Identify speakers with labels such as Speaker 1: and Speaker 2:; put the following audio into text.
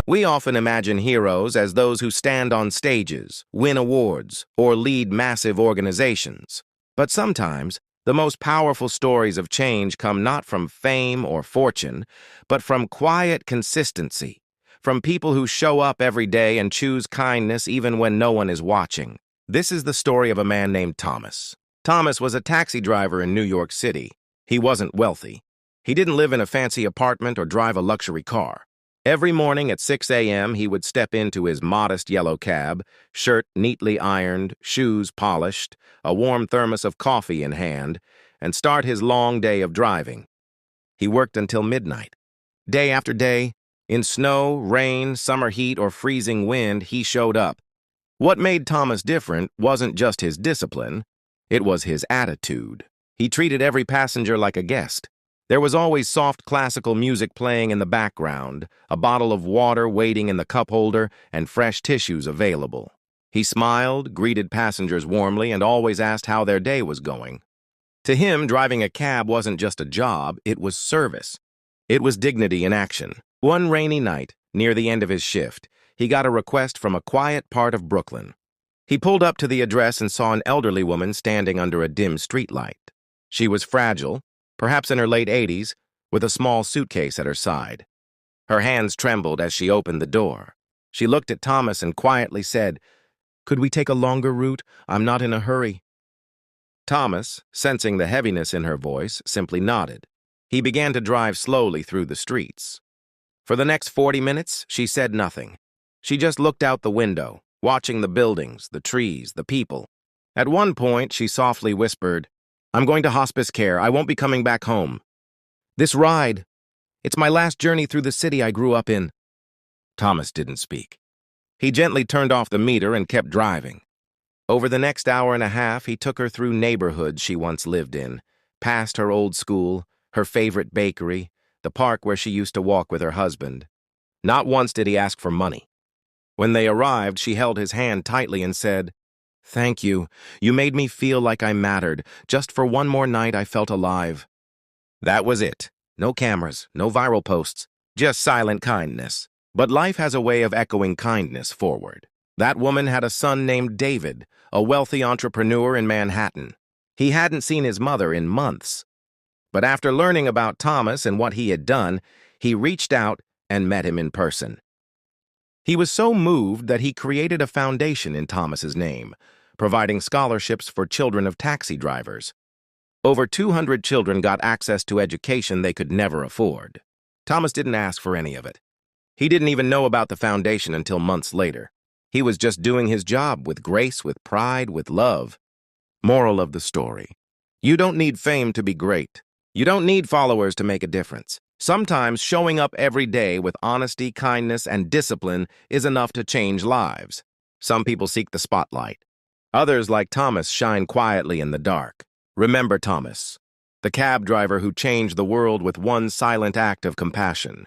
Speaker 1: We often imagine heroes as those who stand on stages, win awards, or lead massive organizations. But sometimes, the most powerful stories of change come not from fame or fortune, but from quiet consistency, from people who show up every day and choose kindness even when no one is watching. This is the story of a man named Thomas. Thomas was a taxi driver in New York City. He wasn't wealthy. He didn't live in a fancy apartment or drive a luxury car. Every morning at 6 a.m., he would step into his modest yellow cab, shirt neatly ironed, shoes polished, a warm thermos of coffee in hand, and start his long day of driving. He worked until midnight. Day after day, in snow, rain, summer heat, or freezing wind, he showed up. What made Thomas different wasn't just his discipline, it was his attitude. He treated every passenger like a guest. There was always soft classical music playing in the background, a bottle of water waiting in the cup holder, and fresh tissues available. He smiled, greeted passengers warmly, and always asked how their day was going. To him, driving a cab wasn't just a job, it was service. It was dignity in action. One rainy night, near the end of his shift, he got a request from a quiet part of Brooklyn. He pulled up to the address and saw an elderly woman standing under a dim streetlight. She was fragile, perhaps in her late 80s, with a small suitcase at her side. Her hands trembled as she opened the door. She looked at Thomas and quietly said, "Could we take a longer route? I'm not in a hurry." Thomas, sensing the heaviness in her voice, simply nodded. He began to drive slowly through the streets. For the next 40 minutes, she said nothing. She just looked out the window, watching the buildings, the trees, the people. At one point, she softly whispered, "I'm going to hospice care. I won't be coming back home. This ride, it's my last journey through the city I grew up in." Thomas didn't speak. He gently turned off the meter and kept driving. Over the next hour and a half, he took her through neighborhoods she once lived in, past her old school, her favorite bakery, the park where she used to walk with her husband. Not once did he ask for money. When they arrived, she held his hand tightly and said, "Thank you. You made me feel like I mattered. Just for one more night, I felt alive." That was it. No cameras, no viral posts, just silent kindness. But life has a way of echoing kindness forward. That woman had a son named David, a wealthy entrepreneur in Manhattan. He hadn't seen his mother in months. But after learning about Thomas and what he had done, he reached out and met him in person. He was so moved that he created a foundation in Thomas's name, providing scholarships for children of taxi drivers. Over 200 children got access to education they could never afford. Thomas didn't ask for any of it. He didn't even know about the foundation until months later. He was just doing his job with grace, with pride, with love. Moral of the story: you don't need fame to be great. You don't need followers to make a difference. Sometimes showing up every day with honesty, kindness, and discipline is enough to change lives. Some people seek the spotlight. Others, like Thomas, shine quietly in the dark. Remember Thomas, the cab driver who changed the world with one silent act of compassion.